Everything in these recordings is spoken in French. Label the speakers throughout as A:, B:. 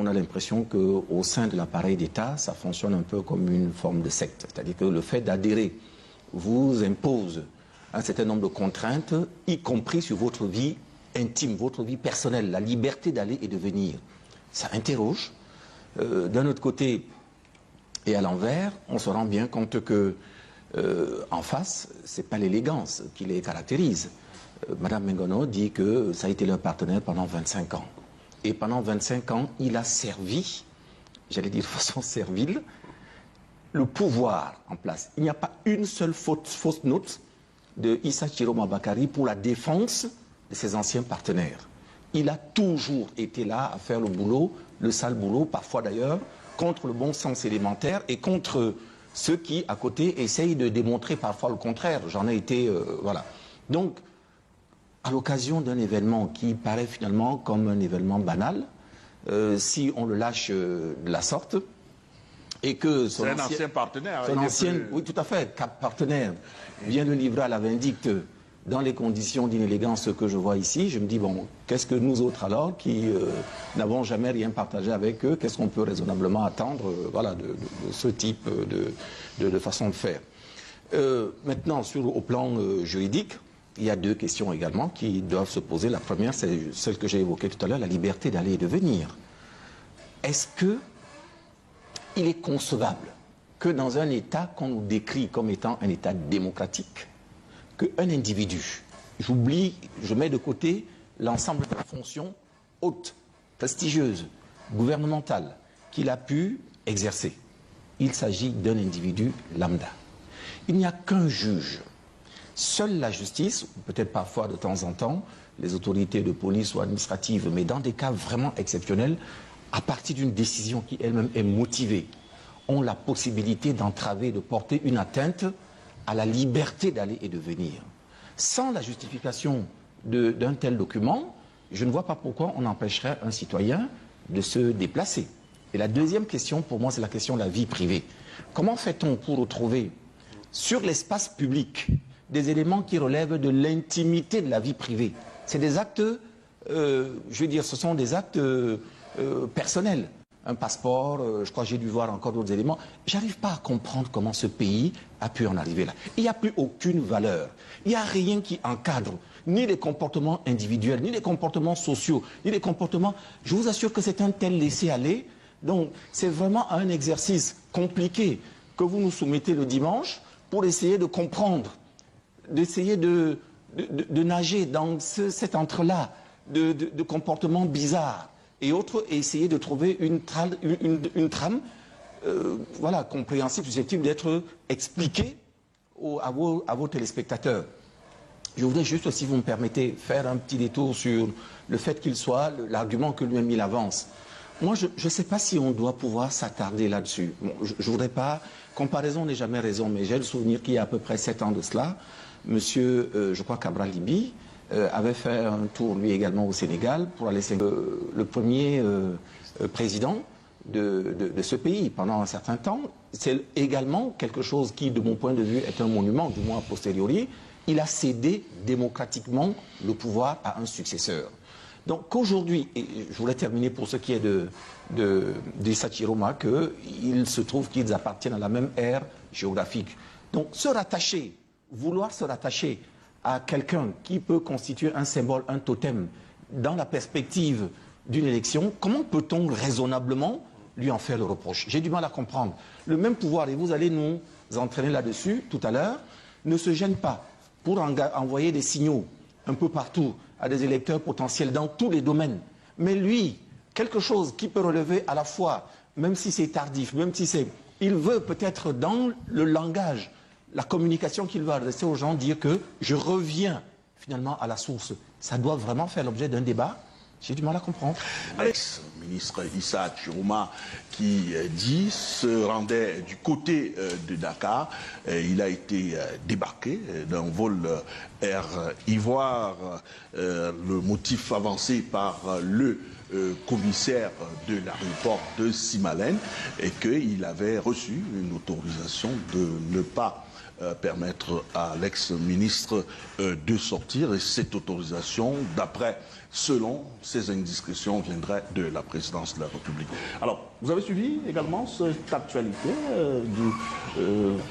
A: on a l'impression qu'au sein de l'appareil d'État, ça fonctionne un peu comme une forme de secte. C'est-à-dire que le fait d'adhérer vous impose un certain nombre de contraintes, y compris sur votre vie intime, votre vie personnelle, la liberté d'aller et de venir. Ça interroge. D'un autre côté, et à l'envers, on se rend bien compte que en face, c'est pas l'élégance qui les caractérise. Madame Mengono dit que ça a été leur partenaire pendant 25 ans. Et pendant 25 ans, il a servi, j'allais dire de façon servile, le pouvoir en place. Il n'y a pas une seule fausse note de Issa Chiroma Bakari pour la défense de ses anciens partenaires. Il a toujours été là à faire le boulot, le sale boulot, parfois d'ailleurs, contre le bon sens élémentaire et contre ceux qui, à côté, essayent de démontrer parfois le contraire. J'en ai été... voilà. Donc, à l'occasion d'un événement qui paraît finalement comme un événement banal, si on le lâche de la sorte, et que son
B: ancien partenaire.
A: Son ancien, oui, tout à fait, partenaire, vient de livrer à la vindicte dans les conditions d'inélégance que je vois ici. Je me dis, bon, qu'est-ce que nous autres alors, qui n'avons jamais rien partagé avec eux, qu'est-ce qu'on peut raisonnablement attendre voilà, de ce type de façon de faire. Maintenant, au plan juridique, il y a deux questions également qui doivent se poser. La première, c'est celle que j'ai évoquée tout à l'heure, la liberté d'aller et de venir. Est-ce que il est concevable que dans un État qu'on nous décrit comme étant un État démocratique, qu'un individu, je mets de côté l'ensemble des fonctions hautes, prestigieuses, gouvernementales, qu'il a pu exercer. Il s'agit d'un individu lambda. Il n'y a qu'un juge. Seule la justice, peut-être parfois de temps en temps, les autorités de police ou administratives, mais dans des cas vraiment exceptionnels, à partir d'une décision qui elle-même est motivée, ont la possibilité d'entraver, de porter une atteinte à la liberté d'aller et de venir. Sans la justification d'un tel document, je ne vois pas pourquoi on empêcherait un citoyen de se déplacer. Et la deuxième question, pour moi, c'est la question de la vie privée. Comment fait-on pour retrouver sur l'espace public des éléments qui relèvent de l'intimité de la vie privée? C'est des actes, je veux dire, ce sont des actes personnels. Un passeport, je crois que j'ai dû voir encore d'autres éléments. J'arrive pas à comprendre comment ce pays a pu en arriver là. Il n'y a plus aucune valeur. Il n'y a rien qui encadre ni les comportements individuels, ni les comportements sociaux, ni les comportements... Je vous assure que c'est un tel laisser-aller. Donc, c'est vraiment un exercice compliqué que vous nous soumettez le dimanche pour essayer de comprendre, d'essayer de nager dans cet entre-là de comportements bizarres et autres, et essayer de trouver une trame voilà, compréhensible, susceptible d'être expliquée à vos téléspectateurs. Je voudrais juste, si vous me permettez, faire un petit détour sur le fait qu'il soit l'argument que lui-même il avance. Moi, je ne sais pas si on doit pouvoir s'attarder là-dessus. Bon, je ne voudrais pas... Comparaison n'est jamais raison, mais j'ai le souvenir qu'il y a à peu près 7 ans de cela, monsieur, je crois Cabral Libi, avait fait un tour, lui également, au Sénégal, pour aller le premier président de ce pays pendant un certain temps. C'est également quelque chose qui, de mon point de vue, est un monument, du moins a posteriori. Il a cédé démocratiquement le pouvoir à un successeur. Donc qu'aujourd'hui, et je voulais terminer pour ce qui est d'Issa Chiroma, qu'il se trouve qu'ils appartiennent à la même ère géographique. Donc se rattacher, vouloir se rattacher à quelqu'un qui peut constituer un symbole, un totem, dans la perspective d'une élection, comment peut-on raisonnablement lui en faire le reproche? J'ai du mal à comprendre. Le même pouvoir, et vous allez nous entraîner là-dessus tout à l'heure, ne se gêne pas pour envoyer des signaux un peu partout à des électeurs potentiels dans tous les domaines. Mais lui, quelque chose qui peut relever à la fois, même si c'est tardif, même si c'est... Il veut peut-être dans le langage, la communication qu'il va adresser aux gens, dire que je reviens finalement à la source. Ça doit vraiment faire l'objet d'un débat. J'ai du mal à comprendre.
B: L'ex-ministre Issa Chiroma qui dit se rendait du côté de Dakar. Il a été débarqué d'un vol Air Ivoire. Le motif avancé par le commissaire de l'aéroport de Simalène est qu'il avait reçu une autorisation de ne pas permettre à l'ex-ministre de sortir. Et cette autorisation, selon ces indiscrétions, viendrait de la présidence de la République. Alors, vous avez suivi également cette actualité du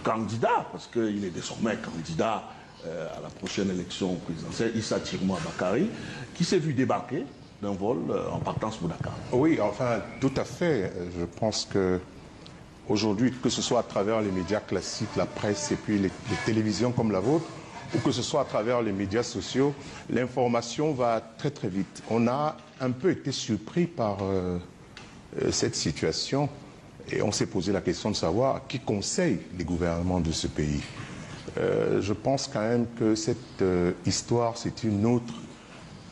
B: candidat, parce qu'il est désormais candidat à la prochaine élection présidentielle, Issa Chiroma Bakary, qui s'est vu débarquer d'un vol en partance pour Dakar.
C: Oui, enfin, tout à fait. Je pense que aujourd'hui, que ce soit à travers les médias classiques, la presse et puis les télévisions comme la vôtre, ou que ce soit à travers les médias sociaux, l'information va très très vite. On a un peu été surpris par cette situation et on s'est posé la question de savoir qui conseille les gouvernements de ce pays. Je pense quand même que cette histoire, c'est une autre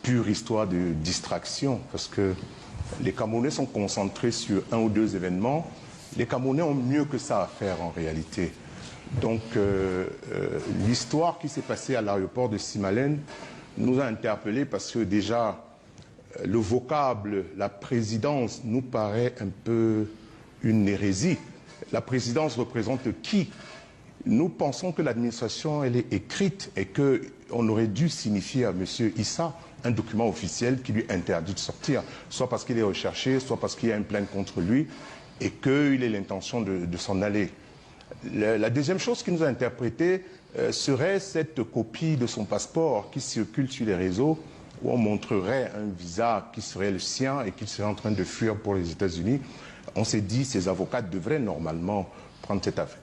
C: pure histoire de distraction, parce que les Camerounais sont concentrés sur un ou deux événements. Les Camerounais ont mieux que ça à faire en réalité. Donc l'histoire qui s'est passée à l'aéroport de Simalène nous a interpellés parce que déjà le vocable, la présidence nous paraît un peu une hérésie. La présidence représente qui? Nous pensons que l'administration, elle est écrite et qu'on aurait dû signifier à M. Issa un document officiel qui lui interdit de sortir, soit parce qu'il est recherché, soit parce qu'il y a une plainte contre lui et qu'il ait l'intention de s'en aller. La deuxième chose qui nous a interprété serait cette copie de son passeport qui circule sur les réseaux où on montrerait un visa qui serait le sien et qu'il serait en train de fuir pour les États-Unis. On s'est dit, ces avocats devraient normalement prendre cette affaire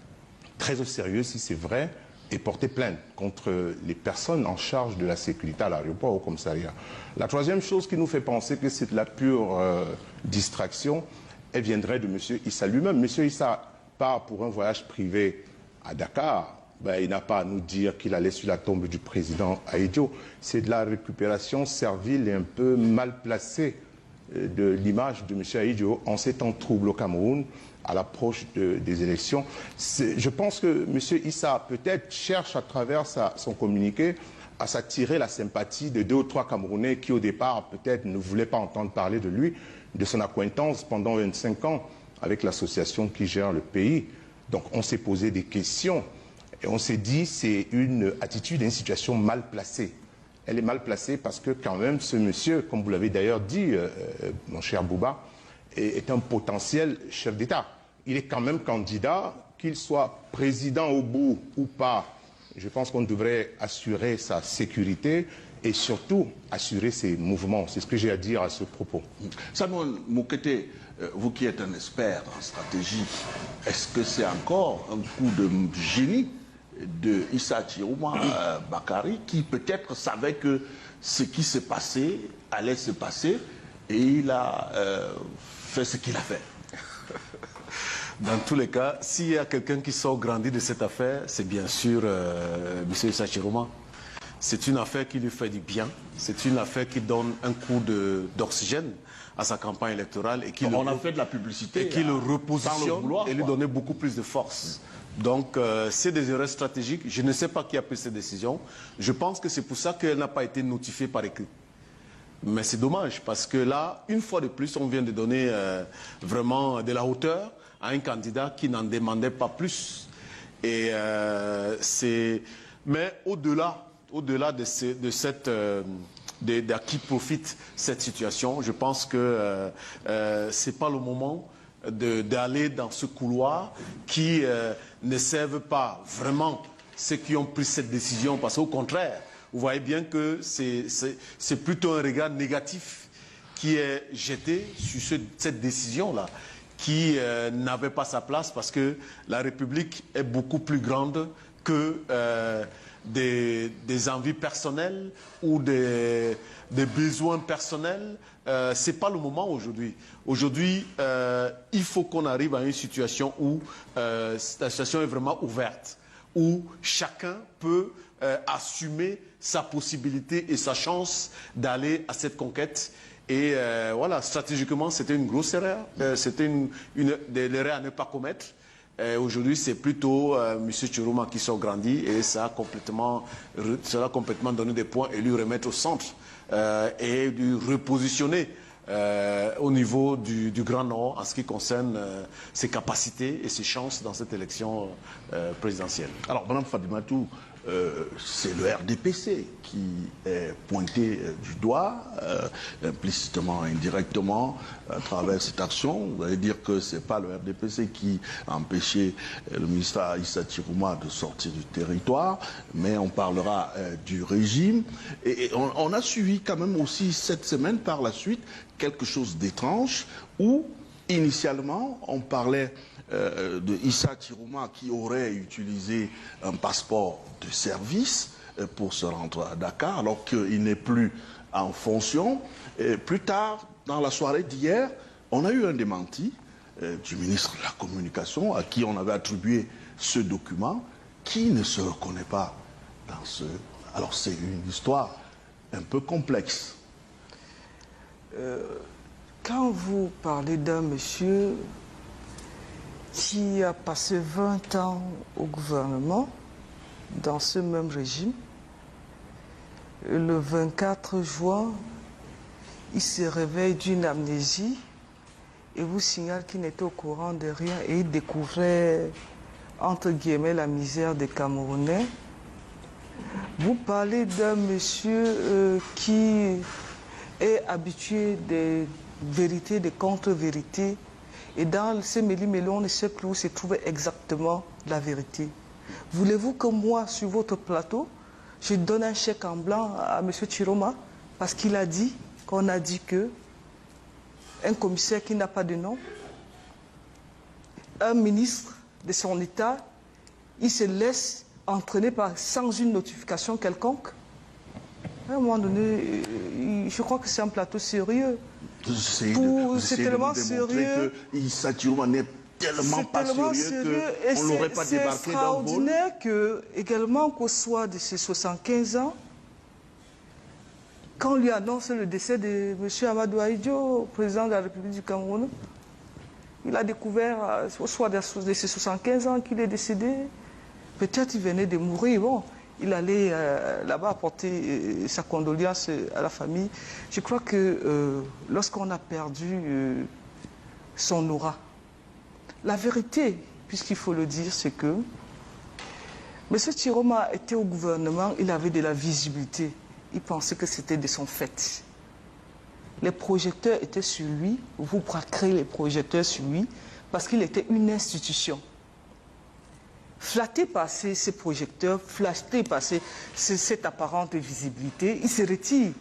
C: très au sérieux si c'est vrai et porter plainte contre les personnes en charge de la sécurité à l'aéroport ou au commissariat. La troisième chose qui nous fait penser que c'est de la pure distraction, elle viendrait de M. Issa lui-même. M. Issa part pour un voyage privé à Dakar. Ben, il n'a pas à nous dire qu'il allait sur la tombe du président Ahidjo. C'est de la récupération servile et un peu mal placée de l'image de M. Ahidjo en ces temps troubles au Cameroun, à l'approche des élections. Je pense que M. Issa peut-être cherche à travers son communiqué à s'attirer la sympathie de 2 ou 3 Camerounais qui au départ peut-être ne voulaient pas entendre parler de lui, de son accointance pendant 25 ans avec l'association qui gère le pays. Donc on s'est posé des questions et on s'est dit c'est une attitude, une situation mal placée. Elle est mal placée parce que quand même ce monsieur, comme vous l'avez d'ailleurs dit, mon cher Bouba, est un potentiel chef d'État. Il est quand même candidat, qu'il soit président au bout ou pas. Je pense qu'on devrait assurer sa sécurité et surtout assurer ses mouvements. C'est ce que j'ai à dire à ce propos.
B: Samuel Moukete, vous qui êtes un expert en stratégie, est-ce que c'est encore un coup de génie de Issa Chiroma Bakary qui peut-être savait que ce qui s'est passé allait se passer et il a fait ce qu'il a fait?
A: Dans tous les cas, s'il y a quelqu'un qui sort grandi de cette affaire, c'est bien sûr M. Issa Chiroma. C'est une affaire qui lui fait du bien. C'est une affaire qui donne un coup d'oxygène à sa campagne électorale et qui
B: on a fait de la publicité
A: et qui le repositionne et lui donner beaucoup plus de force. Donc c'est des erreurs stratégiques. Je ne sais pas qui a pris cette décision. Je pense que c'est pour ça qu'elle n'a pas été notifiée par écrit. Mais c'est dommage parce que là, une fois de plus, on vient de donner vraiment de la hauteur à un candidat qui n'en demandait pas plus. Et mais au-delà de qui profite cette situation, je pense que c'est pas le moment d'aller dans ce couloir qui ne servent pas vraiment ceux qui ont pris cette décision, parce qu'au contraire, vous voyez bien que c'est plutôt un regard négatif qui est jeté sur cette décision-là, qui n'avait pas sa place parce que la République est beaucoup plus grande que des envies personnelles ou des besoins personnels. Ce n'est pas le moment aujourd'hui. Aujourd'hui, il faut qu'on arrive à une situation où la situation est vraiment ouverte, où chacun peut assumer sa possibilité et sa chance d'aller à cette conquête. Et voilà, stratégiquement, c'était une grosse erreur. C'était l'erreur à ne pas commettre. Aujourd'hui, c'est plutôt M. Chiroma qui s'est grandi et ça a complètement donné des points et lui remettre au centre et lui repositionner
D: au niveau du Grand Nord en ce qui concerne ses capacités et ses chances dans cette élection présidentielle.
B: Alors, Mme Fadimatou, c'est le RDPC qui est pointé du doigt, implicitement, indirectement, à travers cette action. Vous allez dire que ce n'est pas le RDPC qui a empêché le ministre Issa Chirouma de sortir du territoire, mais on parlera du régime. Et on a suivi quand même aussi cette semaine, par la suite, quelque chose d'étrange, où, initialement, on parlait de Issa Chirouma qui aurait utilisé un passeport de service pour se rendre à Dakar, alors qu'il n'est plus en fonction. Et plus tard, dans la soirée d'hier, on a eu un démenti du ministre de la Communication à qui on avait attribué ce document, qui ne se reconnaît pas dans ce... Alors c'est une histoire un peu complexe.
E: Quand vous parlez d'un monsieur qui a passé 20 ans au gouvernement, dans ce même régime, le 24 juin, il se réveille d'une amnésie et vous signale qu'il n'était au courant de rien et il découvrait, entre guillemets, la misère des Camerounais. Vous parlez d'un monsieur qui est habitué des vérités, des contre-vérités. Et dans ces méli-mélo, on ne sait plus où se trouvait exactement la vérité. Voulez-vous que moi, sur votre plateau, je donne un chèque en blanc à M. Chiroma parce qu'il a dit qu'on a dit que un commissaire qui n'a pas de nom, un ministre de son État, il se laisse entraîner sans une notification quelconque. À un moment donné, je crois que c'est un plateau sérieux.
B: C'est tellement sérieux que Issa Chirouma n'est tellement pas sérieux qu'on ne l'aurait pas débarqué dans le vol.
E: C'est extraordinaire que, également qu'au soir de ses 75 ans, quand on lui annonce le décès de M. Amadou Ahidjo, président de la République du Cameroun, il a découvert au soir de ses 75 ans qu'il est décédé. Peut-être il venait de mourir. Bon, il allait là-bas apporter sa condoléance à la famille. Je crois que lorsqu'on a perdu son aura, la vérité, puisqu'il faut le dire, c'est que M. Chiroma était au gouvernement, il avait de la visibilité. Il pensait que c'était de son fait. Les projecteurs étaient sur lui, vous braquerez les projecteurs sur lui, parce qu'il était une institution. Flatté par ces projecteurs, flatté par cette apparente visibilité, il se retire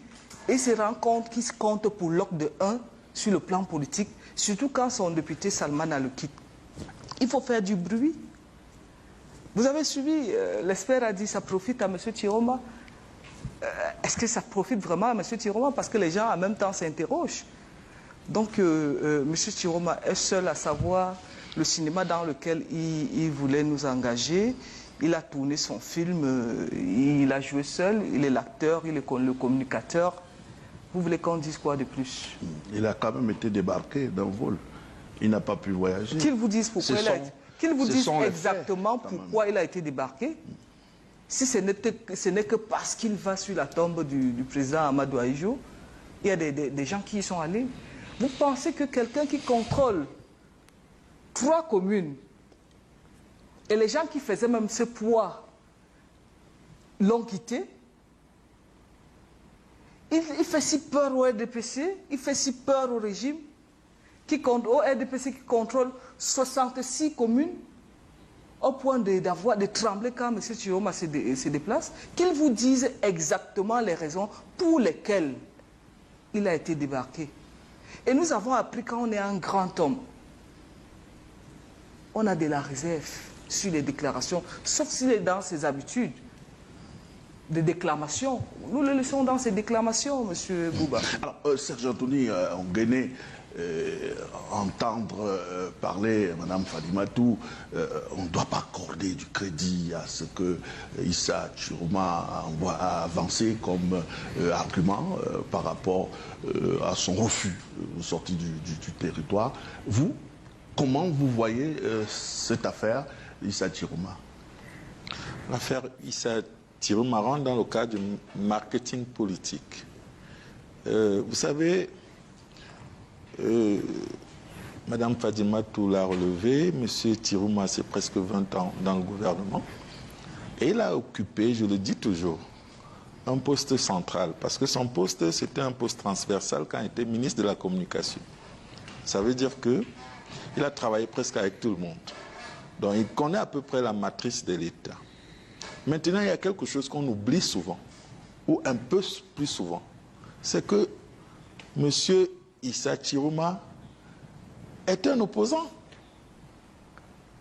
E: et se rend compte qu'il se compte pour l'oc de 1 sur le plan politique, surtout quand son député Salman a le quitte. Il faut faire du bruit. Vous avez suivi, l'expert a dit ça profite à M. Chiroma. Est-ce que ça profite vraiment à M. Chiroma? Parce que les gens en même temps s'interrogent. Donc M. Chiroma est seul à savoir le cinéma dans lequel il voulait nous engager. Il a tourné son film, il a joué seul, il est l'acteur, il est le communicateur. Vous voulez qu'on dise quoi de plus?
B: Il a quand même été débarqué d'un vol. Il n'a pas pu voyager.
E: Qu'il vous dise pourquoi qu'il vous dise exactement pourquoi il a été débarqué. Si ce n'est que parce qu'il va sur la tombe du président Amadou Ahidjo, il y a des gens qui y sont allés. Vous pensez que quelqu'un qui contrôle 3 communes, et les gens qui faisaient même ce poids l'ont quitté, il fait si peur au RDPC, il fait si peur au régime, au RDPC qui contrôle 66 communes, au point de trembler quand M. Chiroma se déplace, qu'il vous dise exactement les raisons pour lesquelles il a été débarqué. Et nous avons appris quand on est un grand homme, on a de la réserve sur les déclarations, sauf s'il est dans ses habitudes de déclamation. Nous le laissons dans ses déclamations, M. Bouba.
B: Alors, Serge Anthony Nguéné, entendre parler Mme Fadimatou, on ne doit pas accorder du crédit à ce que Issa Chirouma a avancé comme argument par rapport à son refus de sortie du territoire. Vous, comment vous voyez cette affaire Issa Chirouma?
F: L'affaire Issa Chirouma rentre dans le cadre du marketing politique. Vous savez, Madame Fadimatou l'a relevé, Monsieur Tirouma, c'est presque 20 ans dans le gouvernement. Et il a occupé, je le dis toujours, un poste central. Parce que son poste, c'était un poste transversal quand il était ministre de la Communication. Ça veut dire qu'il a travaillé presque avec tout le monde. Donc il connaît à peu près la matrice de l'État. Maintenant, il y a quelque chose qu'on oublie souvent, ou un peu plus souvent. C'est que M. Issa Tirouma est un opposant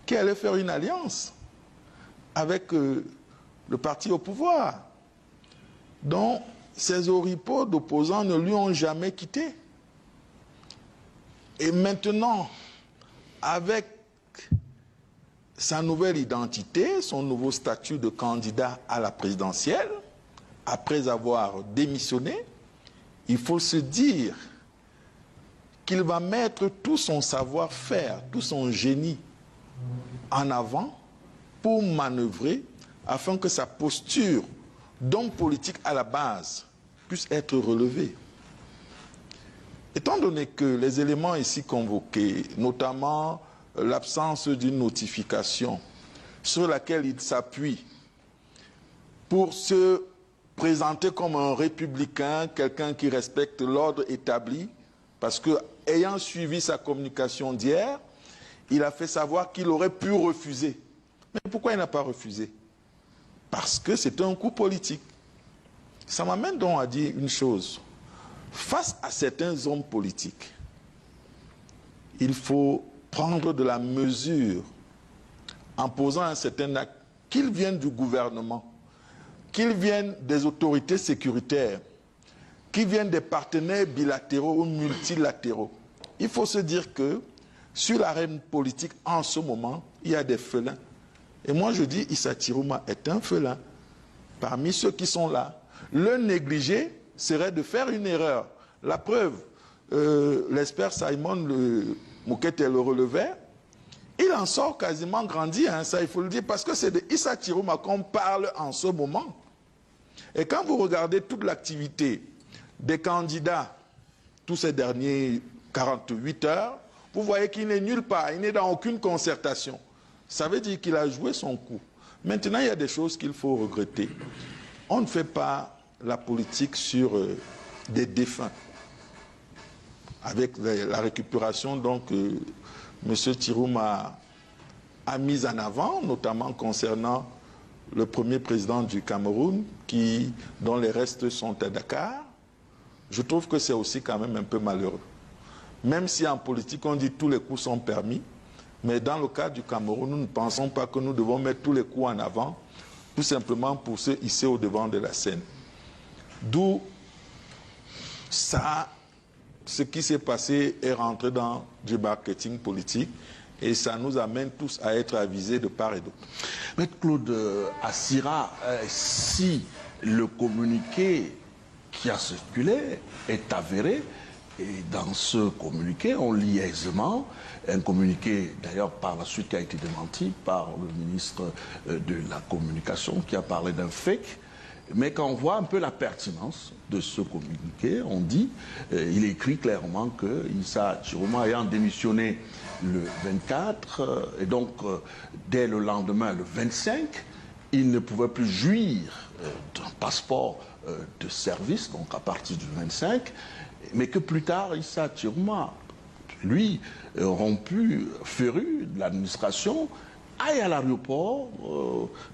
F: qui allait faire une alliance avec le parti au pouvoir, dont ces oripeaux d'opposants ne lui ont jamais quitté. Et maintenant, avec sa nouvelle identité, son nouveau statut de candidat à la présidentielle, après avoir démissionné, il faut se dire qu'il va mettre tout son savoir-faire, tout son génie en avant pour manœuvrer afin que sa posture d'homme politique à la base puisse être relevée. Étant donné que les éléments ici convoqués, notamment l'absence d'une notification sur laquelle il s'appuie pour se présenter comme un républicain, quelqu'un qui respecte l'ordre établi, parce que, ayant suivi sa communication d'hier, il a fait savoir qu'il aurait pu refuser. Mais pourquoi il n'a pas refusé? Parce que c'est un coup politique. Ça m'amène donc à dire une chose. Face à certains hommes politiques, il faut prendre de la mesure en posant un certain acte, qu'ils viennent du gouvernement, qu'ils viennent des autorités sécuritaires, qu'ils viennent des partenaires bilatéraux ou multilatéraux. Il faut se dire que sur l'arène politique, en ce moment, il y a des félins. Et moi, je dis, Issa Tirouma est un félin. Parmi ceux qui sont là, le négliger serait de faire une erreur. La preuve, l'expert Simon Moukete le relevait, il en sort quasiment grandi, hein, ça il faut le dire, parce que c'est de Issa Tirouma qu'on parle en ce moment. Et quand vous regardez toute l'activité des candidats, tous ces derniers 48 heures, vous voyez qu'il n'est nulle part, il n'est dans aucune concertation. Ça veut dire qu'il a joué son coup. Maintenant, il y a des choses qu'il faut regretter. On ne fait pas la politique sur des défunts. Avec la récupération, donc, M. Tirouma a mis en avant, notamment concernant le premier président du Cameroun, dont les restes sont à Dakar. Je trouve que c'est aussi quand même un peu malheureux. Même si en politique, on dit que tous les coups sont permis, mais dans le cas du Cameroun, nous ne pensons pas que nous devons mettre tous les coups en avant, tout simplement pour se hisser au devant de la scène. D'où ça, ce qui s'est passé est rentré dans du marketing politique et ça nous amène tous à être avisés de part et d'autre.
B: Maître Claude Assira, si le communiqué qui a circulé est avéré, et dans ce communiqué, on lit aisément un communiqué, d'ailleurs par la suite qui a été démenti par le ministre de la Communication, qui a parlé d'un fake. Mais quand on voit un peu la pertinence de ce communiqué, on dit, il est écrit clairement que Issa Tirouma ayant démissionné le 24, et donc dès le lendemain, le 25, il ne pouvait plus jouir d'un passeport de service, donc à partir du 25, mais que plus tard, Issa Tirouma, lui, rompu, féru de l'administration, aille à l'aéroport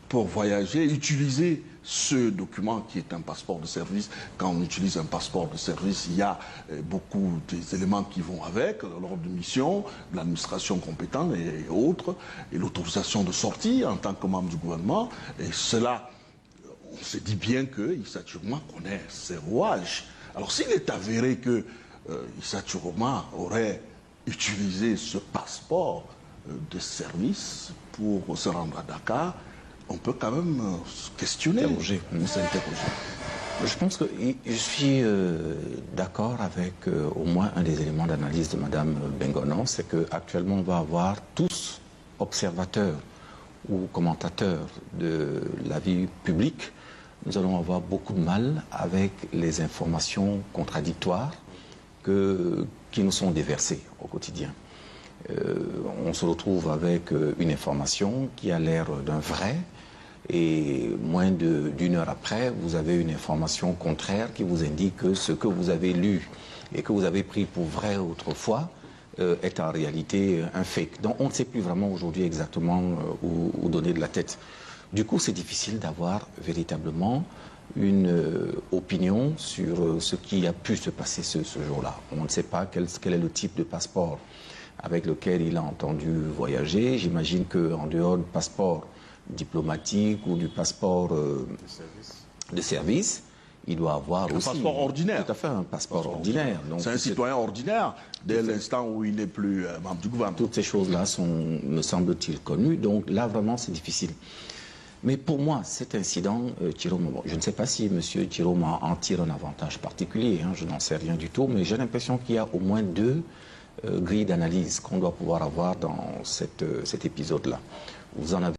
B: pour voyager, utiliser ce document qui est un passeport de service. Quand on utilise un passeport de service, il y a beaucoup d'éléments qui vont avec, l'ordre de mission, l'administration compétente et autres, et l'autorisation de sortie en tant que membre du gouvernement. Et cela, on se dit bien que Issa Tirouma connaît ses rouages. Alors s'il est avéré que Issa Tirouma aurait utilisé ce passeport de service pour se rendre à Dakar, on peut quand même se questionner, s'interroger.
A: Je pense que je suis d'accord avec au moins un des éléments d'analyse de Mme Bengonan, c'est qu'actuellement on va avoir tous observateurs ou commentateurs de la vie publique. Nous allons avoir beaucoup de mal avec les informations contradictoires qui nous sont déversées au quotidien. On se retrouve avec une information qui a l'air d'un vrai, et moins d'une heure après, vous avez une information contraire qui vous indique que ce que vous avez lu et que vous avez pris pour vrai autrefois est en réalité un fake. Donc on ne sait plus vraiment aujourd'hui exactement où donner de la tête. Du coup, c'est difficile d'avoir véritablement une opinion sur ce qui a pu se passer ce jour-là. On ne sait pas quel est le type de passeport avec lequel il a entendu voyager. J'imagine qu'en dehors du passeport diplomatique ou du passeport de service, il doit avoir aussi...
B: Un passeport ordinaire.
A: Tout à fait, un passeport ordinaire.
B: C'est un citoyen ordinaire dès l'instant où il n'est plus membre du gouvernement.
A: Toutes ces choses-là sont, me semble-t-il, connues. Donc là, vraiment, c'est difficile. Mais pour moi, cet incident, Thierome, bon, je ne sais pas si M. Thierome en tire un avantage particulier, hein, je n'en sais rien du tout, mais j'ai l'impression qu'il y a au moins deux grilles d'analyse qu'on doit pouvoir avoir dans cet épisode-là. Vous en avez